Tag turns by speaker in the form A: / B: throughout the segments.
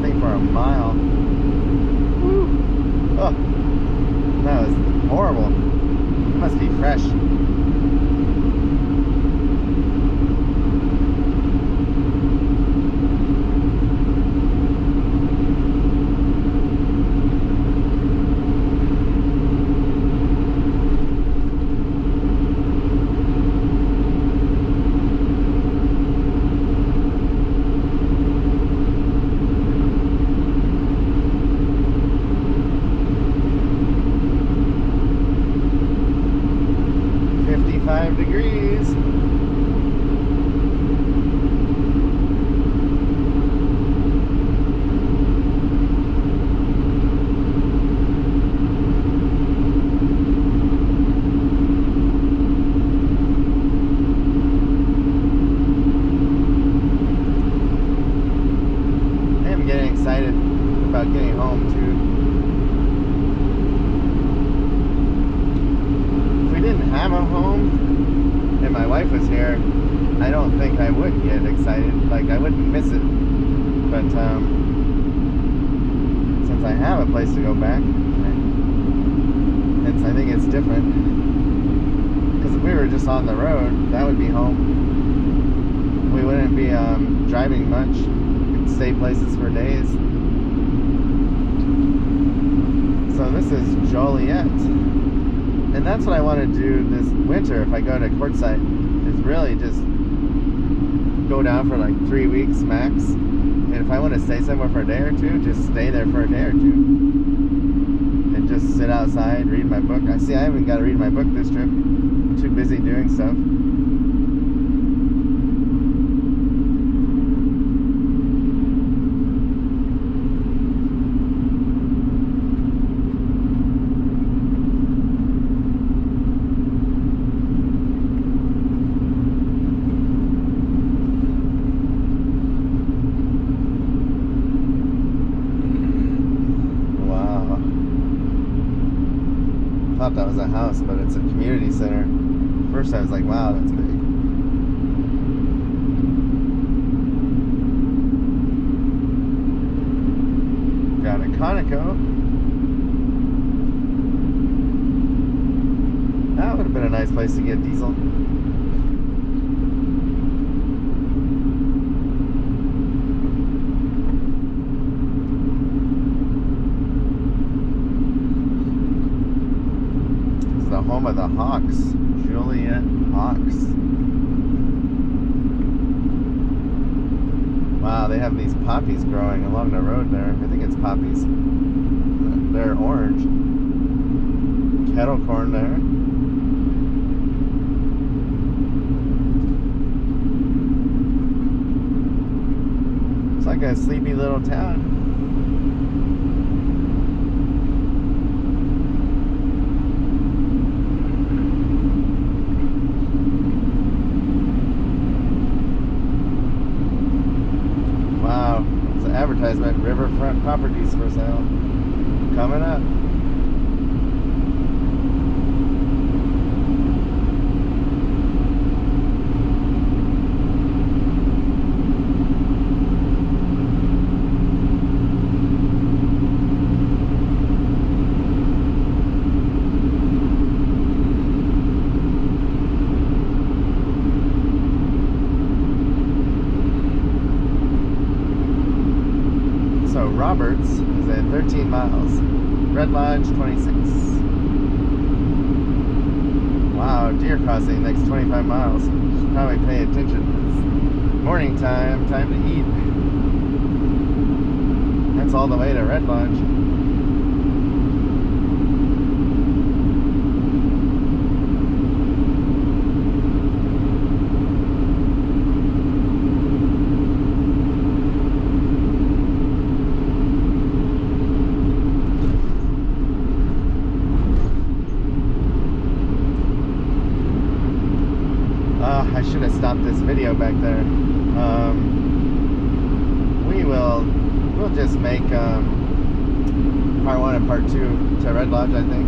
A: nothing for a mile. Woo. Oh, that was horrible. It must be fresh. Degrees. I'm getting excited about getting home too. If we didn't have a home and my wife was here, I don't think I would get excited. Like, I wouldn't miss it. But since I have a place to go back, I think it's different. Because if we were just on the road, that would be home. We wouldn't be driving much. We could stay places for days. So this is Joliet. And that's what I want to do this winter if I go to Quartzsite, is really just go down for like 3 weeks max. And if I want to stay somewhere for a day or two, just stay there for a day or two. And just sit outside, read my book. I haven't got to read my book this trip. I'm too busy doing stuff. I thought that was a house, but it's a community center. First I was like, wow, that's big. Got a Conoco. That would have been a nice place to get diesel. Home of the Hawks, Joliet Hawks. Wow, they have these poppies growing along the road there. I think it's poppies. They're orange. Kettle corn there. It's like a sleepy little town. Advertisement, riverfront properties for sale. Coming up. Roberts is at 13 miles. Red Lodge, 26. Wow, deer crossing next 25 miles. Should probably pay attention. It's morning time, time to eat. That's all the way to Red Lodge. I should have stopped this video back there. We'll just make part 1 and part 2 to Red Lodge, I think.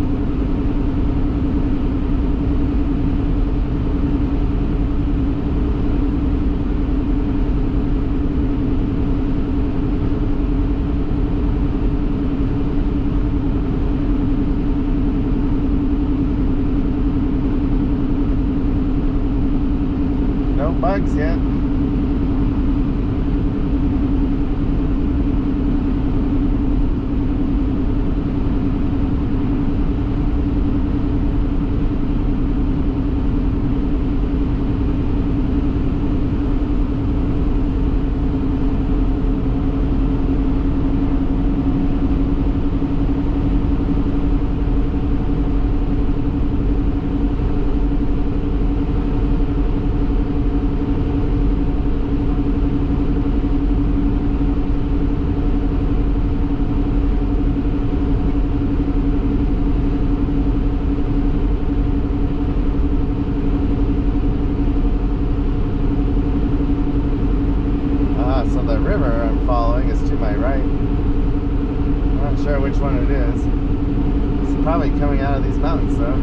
A: my right. I'm not sure which one it is. It's probably coming out of these mountains though.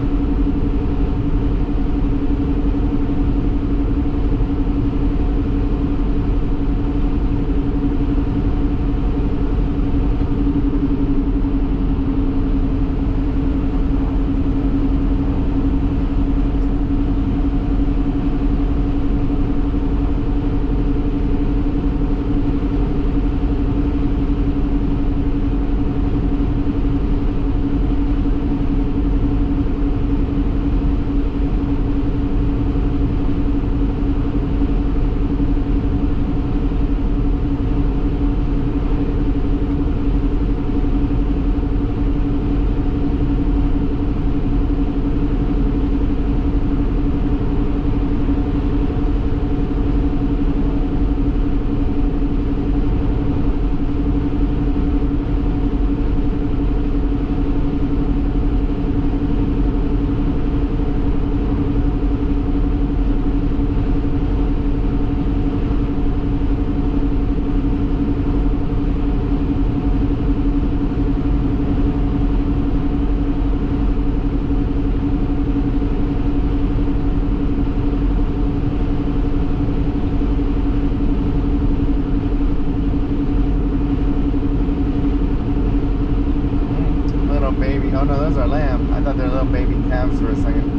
A: Baby, oh no, those are lamb. I thought they were little baby calves for a second.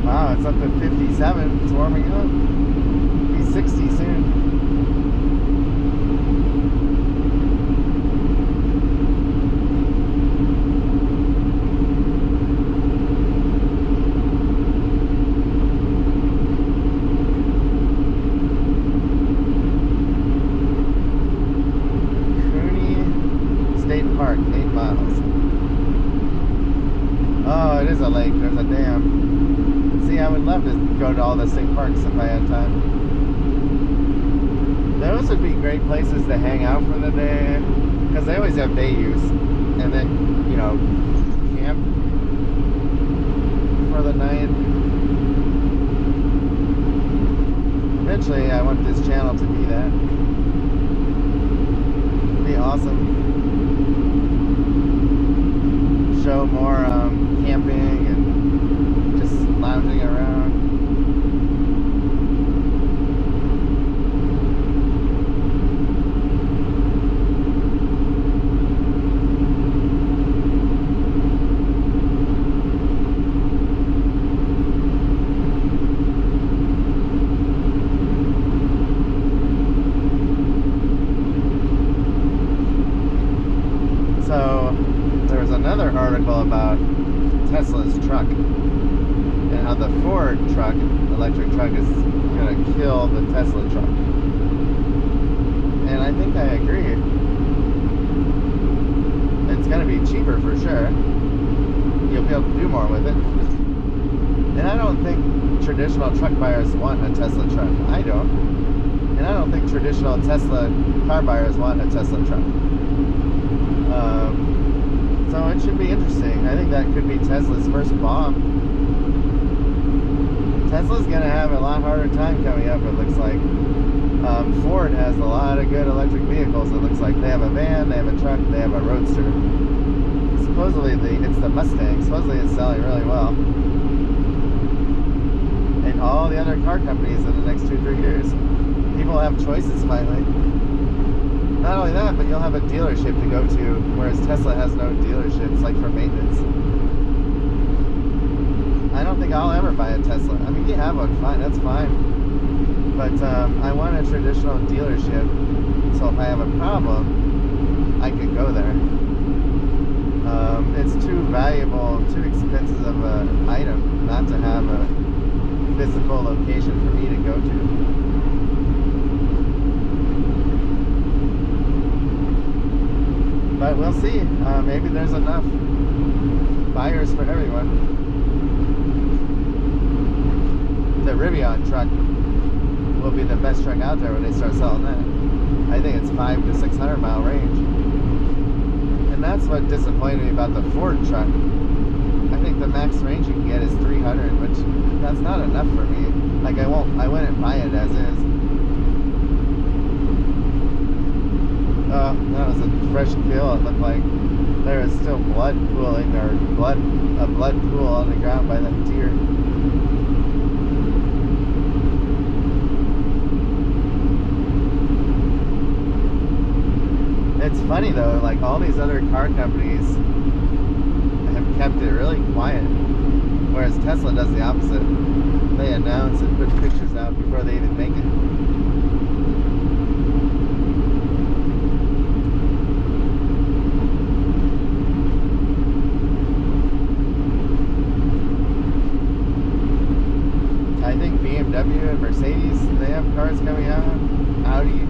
A: Wow, it's up to 57. It's warming up. Be 60 soon. Park, 8 miles. Oh, it is a lake. There's a dam. See, I would love to go to all the state parks if I had time. Those would be great places to hang out for the day, because they always have day use. And then, you know, camp for the night. Eventually, I want this channel to be that. It'd be awesome. Show more camping and just lounging around. So there was another article about Tesla's truck and how the Ford truck, electric truck, is going to kill the Tesla truck. And I think I agree. It's going to be cheaper for sure. You'll be able to do more with it. And I don't think traditional truck buyers want a Tesla truck. I don't. And I don't think traditional Tesla car buyers want a Tesla truck. So it should be interesting. I think that could be Tesla's first bomb. Tesla's going to have a lot harder time coming up, it looks like. Ford has a lot of good electric vehicles, it looks like. They have a van, they have a truck, they have a roadster. Supposedly it's the Mustang. Supposedly it's selling really well. And all the other car companies in the next 2-3 years. People have choices finally. Not only that, but you'll have a dealership to go to, whereas Tesla has no dealerships, like for maintenance. I don't think I'll ever buy a Tesla. I mean, you have one, fine, that's fine. But I want a traditional dealership, so if I have a problem, I can go there. It's too valuable, too expensive of an item not to have a physical location for me to go to. But we'll see. Maybe there's enough buyers for everyone. The Rivian truck will be the best truck out there when they start selling that. I think it's 500 to 600 mile range. And that's what disappointed me about the Ford truck. I think the max range you can get is 300, which that's not enough for me. Like I wouldn't buy it as is. was a fresh kill. It looked like there was still blood pooling, or a blood pool on the ground by that deer. It's funny though, like all these other car companies have kept it really quiet, whereas Tesla does the opposite. They announce and put pictures out before they even make it. I think BMW and Mercedes, they have cars coming out. Audi.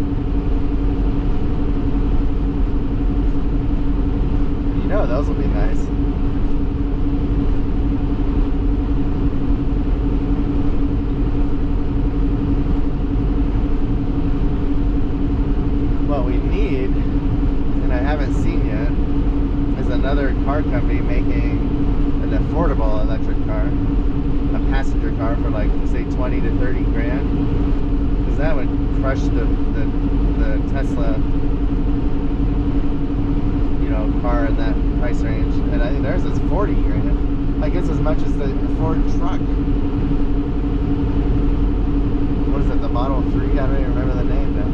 A: You know those will be nice. What we need, and I haven't seen yet, is another car company making an affordable electric car. A passenger car for like, say, 20 to 30 grand. Because that would crush the Tesla, you know, car in that price range. And I think theirs is 40 grand. I guess as much as the Ford truck. What is it, the Model 3? I don't even remember the name now.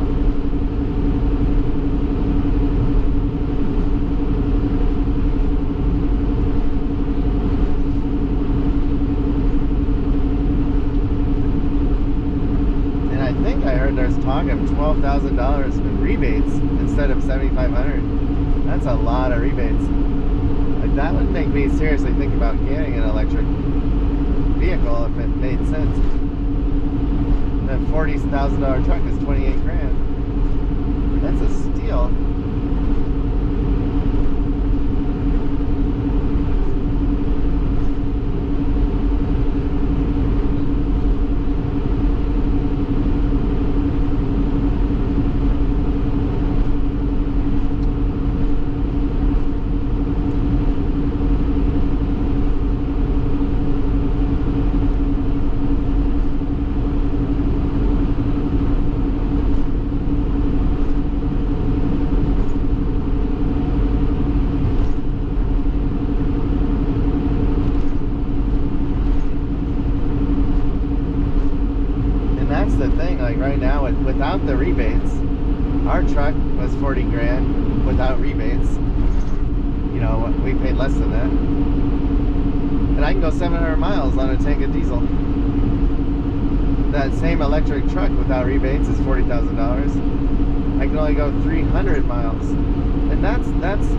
A: I heard there's talk of $12,000 in rebates instead of $7,500. That's a lot of rebates. Like, that would make me seriously think about getting an electric vehicle if it made sense. That $40,000 truck is 28 grand. That's a steal. That's the thing, like right now, without the rebates, our truck was 40 grand without rebates. You know, we paid less than that. And I can go 700 miles on a tank of diesel. That same electric truck without rebates is $40,000. I can only go 300 miles. And that's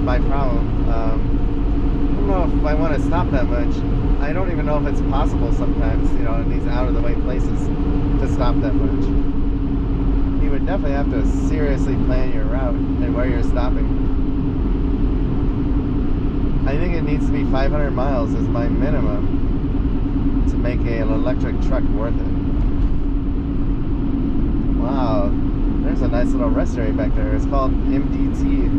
A: my problem. I don't know if I want to stop that much. I don't even know if it's possible sometimes, you know, in these out-of-the-way places to stop that much. You would definitely have to seriously plan your route and where you're stopping. I think it needs to be 500 miles as my minimum to make an electric truck worth it. Wow, there's a nice little rest area back there. It's called MDT,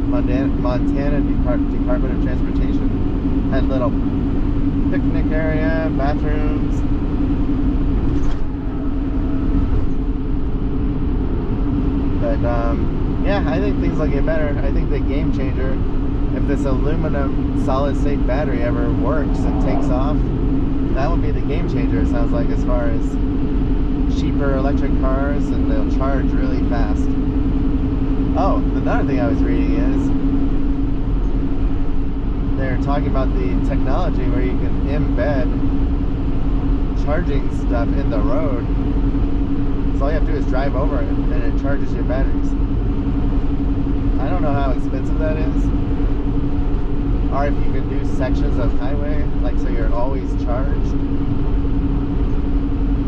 A: Montana Department of Transportation. Had little picnic area, bathrooms. But yeah, I think things will get better. I think the game changer, if this aluminum solid state battery ever works and takes off, that would be the game changer, it sounds like, as far as cheaper electric cars, and they'll charge really fast. Oh, another thing I was reading is they're talking about the technology where you can embed charging stuff in the road. So all you have to do is drive over it and it charges your batteries. I don't know how expensive that is, or if you can do sections of highway, like so you're always charged.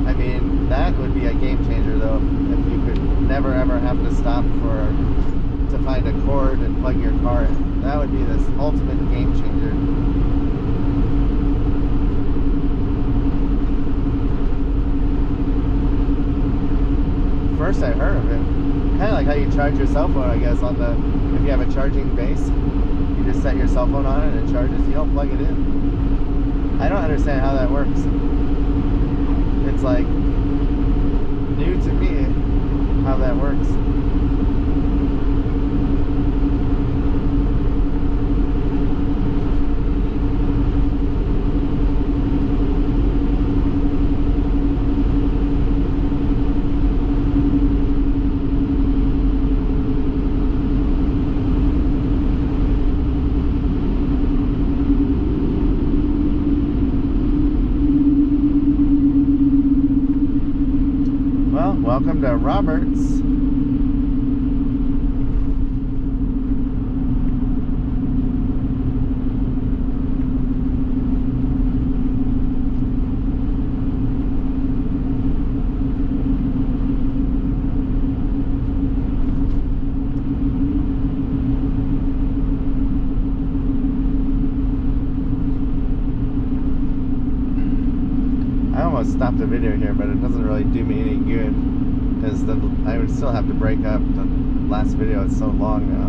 A: I mean, that would be a game changer though, if you could never ever have to stop to find a cord and plug your car in. That would be this ultimate game changer. First I heard of it, kind of like how you charge your cell phone, I guess, on if you have a charging base, you just set your cell phone on it and it charges. You don't plug it in. I don't understand how that works. It's like new to me how that works. welcome to Roberts. I almost stopped the video here, but it doesn't really do me any good because I would still have to break up. The last video is so long now.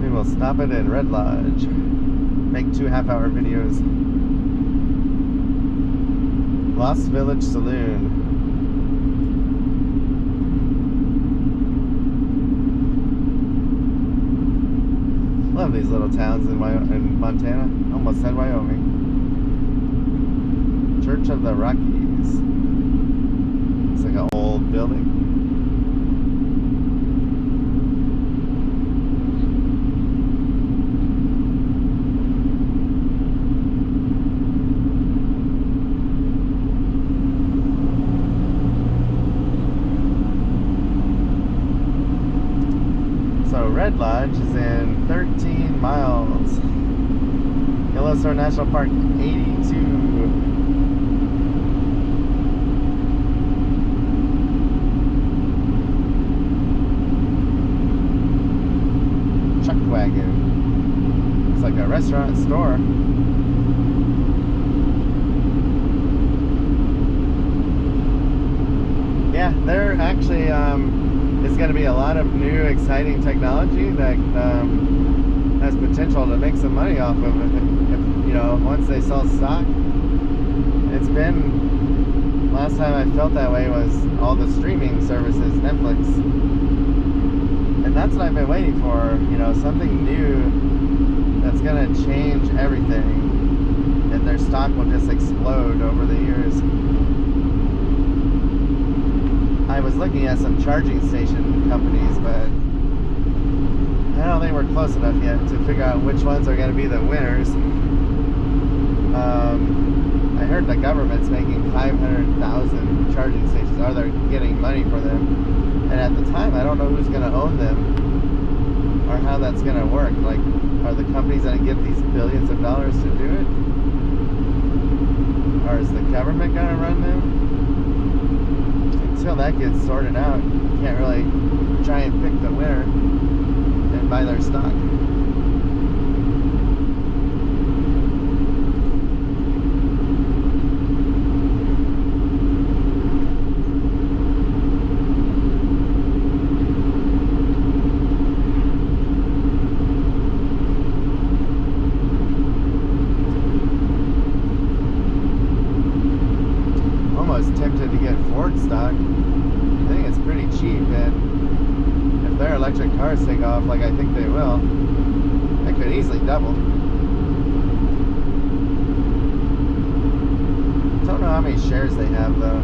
A: We will stop it in Red Lodge. Make 2 half-hour videos. Lost Village Saloon. Love these little towns in Montana. Almost said Wyoming. Church of the Rockies. It's like an old building. So Red Lodge is in 13 miles. Yellowstone National Park, 82. Wagon. It's like a restaurant store. Yeah, they're actually it's going to be a lot of new exciting technology that has potential to make some money off of it. If, you know, once they sell stock. It's been, last time I felt that way was all the streaming services, Netflix. And that's what I've been waiting for, you know, something new that's going to change everything. And their stock will just explode over the years. I was looking at some charging station companies, but I don't think we're close enough yet to figure out which ones are going to be the winners. I heard the government's making 500,000 charging stations, or they're getting money for them. And at the time, I don't know who's going to own them or how that's going to work. Like, are the companies going to get these billions of dollars to do it? Or is the government going to run them? Until that gets sorted out, you can't really try and pick the winner and buy their stock. Tempted to get Ford stock. I think it's pretty cheap, and if their electric cars take off like I think they will, it could easily double. Don't know how many shares they have though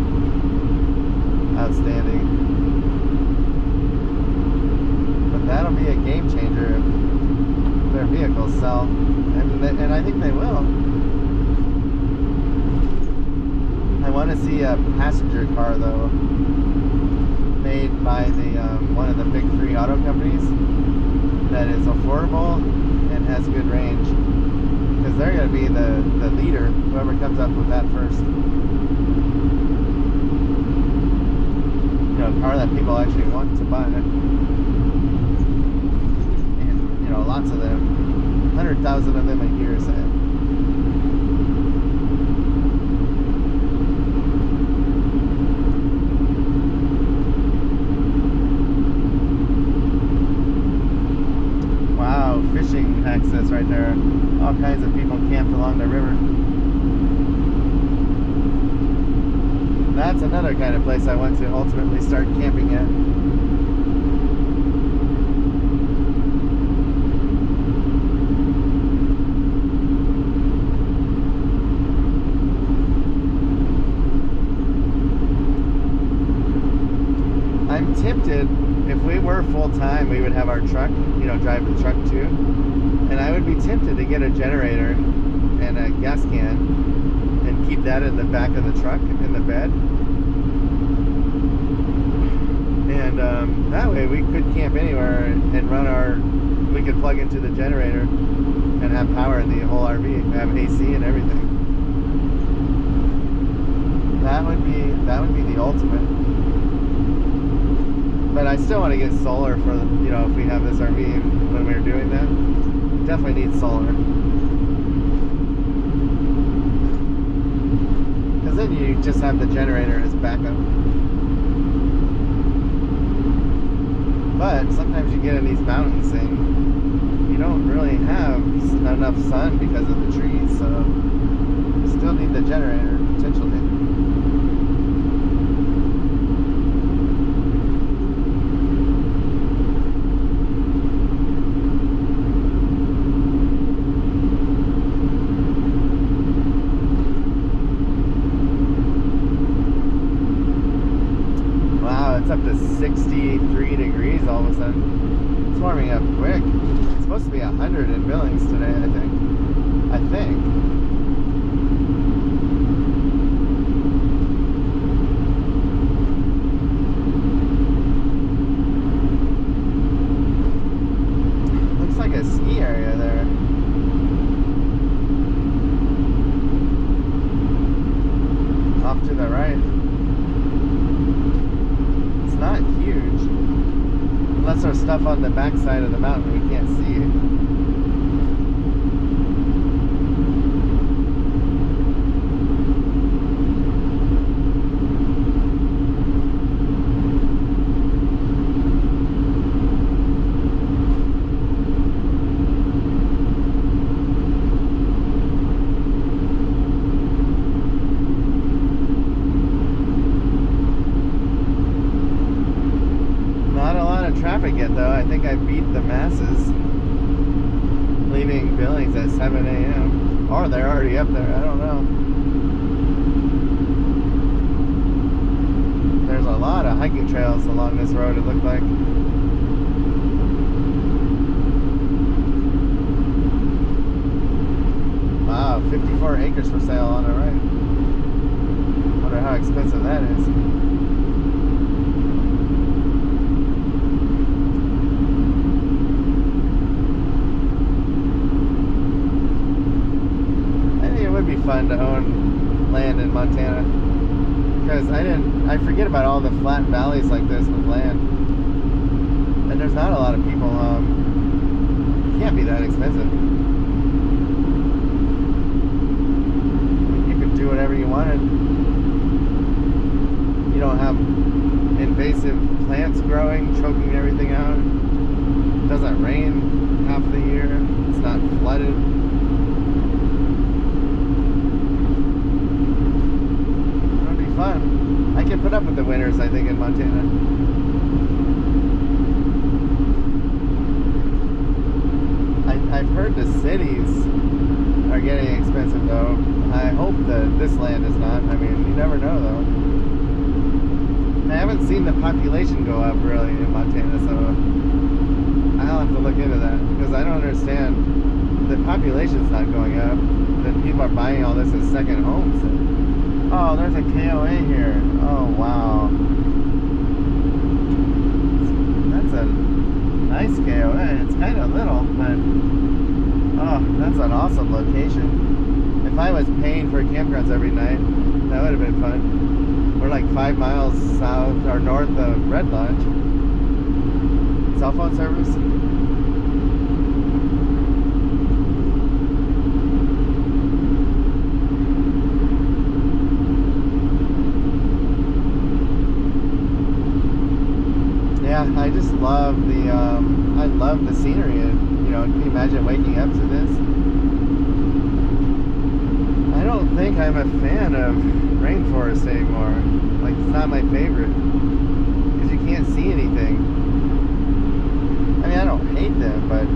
A: outstanding, but that'll be a game changer if their vehicles sell, and I think they will. I want to see a passenger car though, made by the one of the big 3 auto companies that is affordable and has good range, because they're going to be the leader, whoever comes up with that first. You know, a car that people actually want to buy, and you know, lots of them, 100,000 of them a year, say. Fishing access right there. All kinds of people camped along the river. That's another kind of place I want to ultimately start camping at. I'm tempted, if we were full-time, we would have our truck, you know, drive the truck too. And I would be tempted to get a generator and a gas can and keep that in the back of the truck in the bed. that way we could camp anywhere and run we could plug into the generator and have power in the whole RV, have AC and everything. That would be the ultimate. But I still want to get solar for, if we have this RV when we're doing that. Definitely need solar. Because then you just have the generator as backup. But sometimes you get in these mountains and you don't really have enough sun because of the trees, so you still need the generator potentially. It's up to 63 degrees all of a sudden. It's warming up quick. It's supposed to be 100 in Billings today, I think. Looks like a ski area there. Off to the right. Not huge, unless there's stuff on the backside of the mountain we can't see. Traffic yet though. I think I beat the masses leaving Billings at 7 a.m. or they're already up there, I don't know. There's a lot of hiking trails along this road, it looked like. Wow, 54 acres for sale on the right. Wonder how expensive that is. Fun to own land in Montana, because I forget about all the flat valleys like this with land, and there's not a lot of people. It can't be that expensive. You could do whatever you wanted. You don't have invasive plants growing, choking everything out. It doesn't rain half the year. It's not flooded. Fun. I can put up with the winters, I think, in Montana. I've heard the cities are getting expensive, though. I hope that this land is not. I mean, you never know, though. I haven't seen the population go up, really, in Montana, so I'll have to look into that, because I don't understand. The population's not going up. Then people are buying all this as second homes. Oh, there's a KOA here. Oh, wow. That's a nice KOA. It's kind of little, but oh, that's an awesome location. If I was paying for campgrounds every night, that would have been fun. We're like 5 miles south or north of Red Lodge. Cell phone service. Yeah, I just love I love the scenery, and can you imagine waking up to this? I don't think I'm a fan of rainforest anymore. Like, it's not my favorite, because you can't see anything. I mean, I don't hate them, but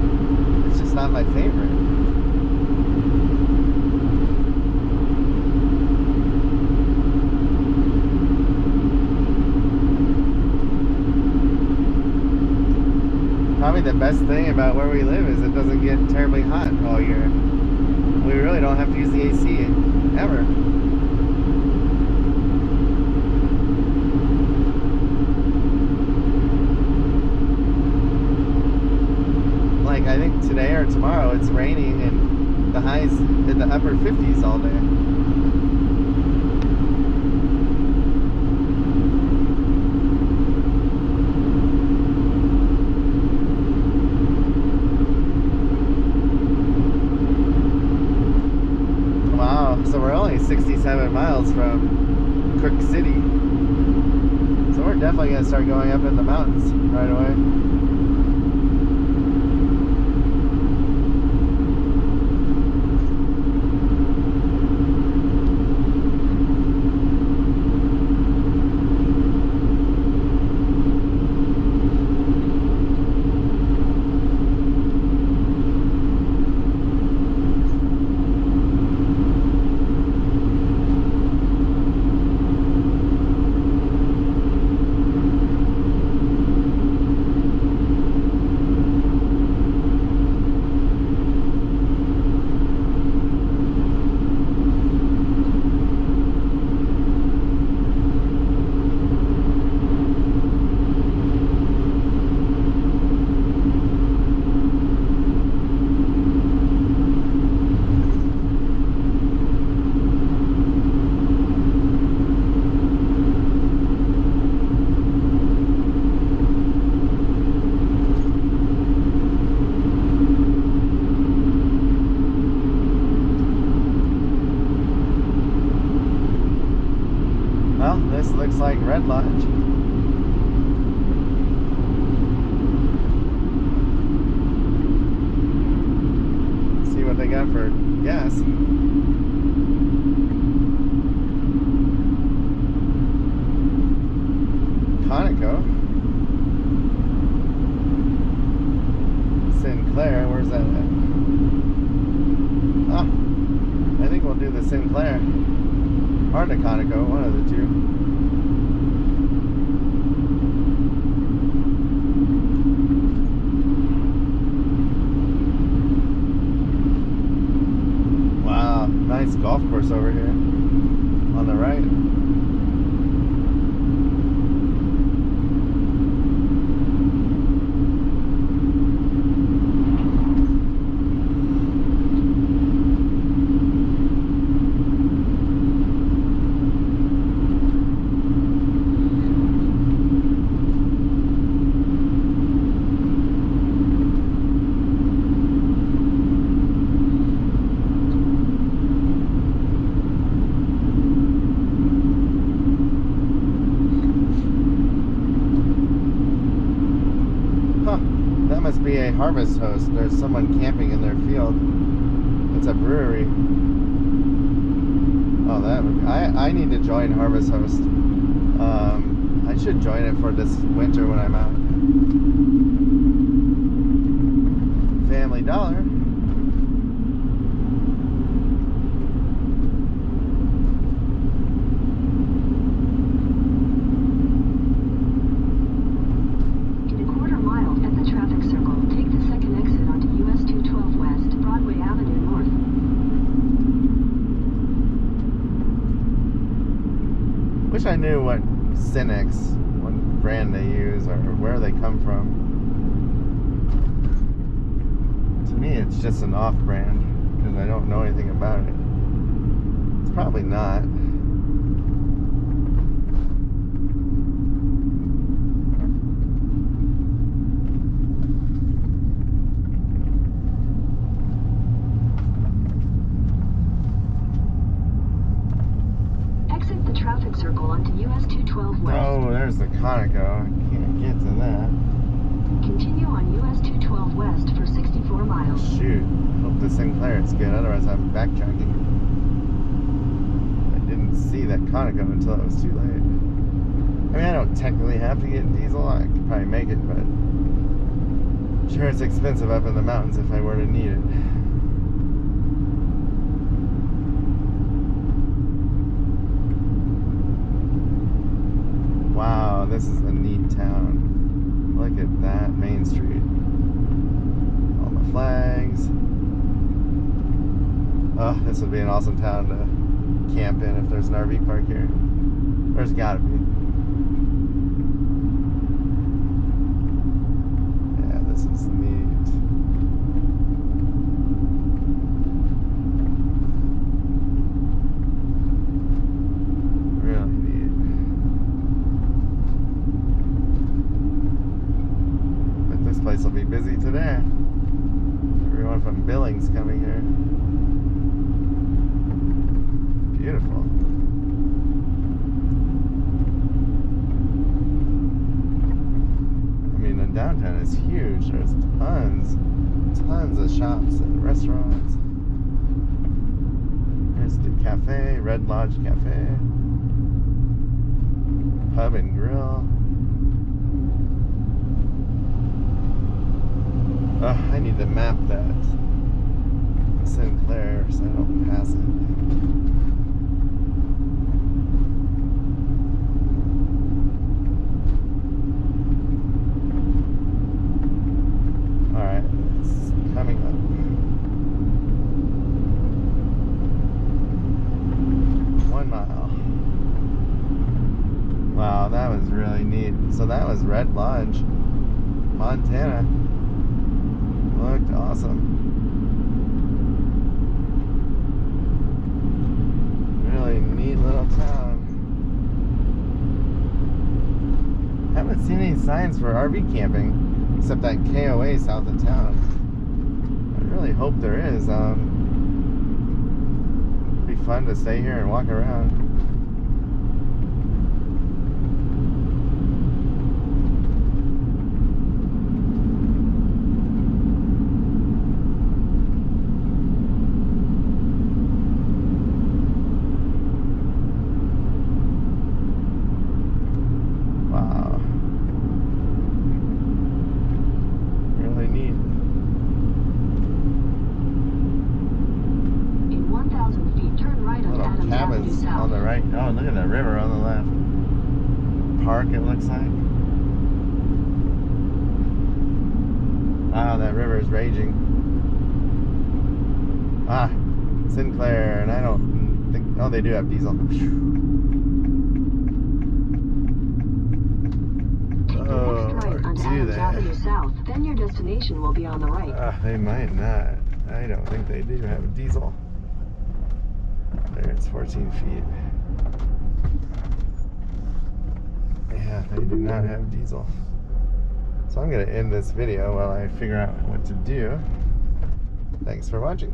A: it's just not my favorite. Probably the best thing about where we live is it doesn't get terribly hot all year. We really don't have to use the AC ever. today or tomorrow it's raining and the highs in the upper 50s all day. Wow, so we're only 67 miles from Crook City. So we're definitely going to start going up in the mountains right away. Well, this looks like Red Lodge. See what they got for gas. Conoco. Sinclair, where's that at? Ah, I think we'll do the Sinclair. Or the Conoco, one of the two. Wow, nice golf course over here on the right. That must be a Harvest Host. There's someone camping in their field. It's a brewery. Oh, that would be, I need to join Harvest Host. I should join it for this winter when I'm out. Family Dollar. Wish I knew what Cinex, what brand they use or where they come from. To me, it's just an off-brand because I don't know anything about it. It's probably not.
B: Traffic circle onto US 212 West.
A: Oh, there's the Conoco. I can't get to that.
B: Continue on US 212 West for 64 miles.
A: Shoot. Hope the Sinclair is good, otherwise I'm backtracking. I didn't see that Conoco until it was too late. I mean, I don't technically have to get diesel. I could probably make it, but I'm sure it's expensive up in the mountains if I were to need it. Wow, this is a neat town. Look at that Main Street. All the flags. Oh, this would be an awesome town to camp in if there's an RV park here. There's gotta be. Yeah, this is neat. place will be busy today. Everyone from Billings coming here. Beautiful. I mean, the downtown is huge. There's tons of shops and restaurants. Here's the cafe, Red Lodge Cafe. Pub and grill. Oh, I need to map that Sinclair so I don't pass it. Alright, it's coming up. Wow, that was really neat. So that was Red Lodge, Montana. Looked awesome. Really neat little town. Haven't seen any signs for RV camping, except that KOA south of town. I really hope there is. It'd be fun to stay here and walk around. On the right. Oh, look at the river on the left. Park, it looks like. Wow, that river is raging. Ah, Sinclair, and I don't think. Oh, they do have diesel.
B: Oh, right on Adams Avenue South. Then your destination will be on the right.
A: They might not. I don't think they do have diesel. There, it's 14 feet. Yeah, they do not have diesel. So I'm going to end this video while I figure out what to do. Thanks for watching.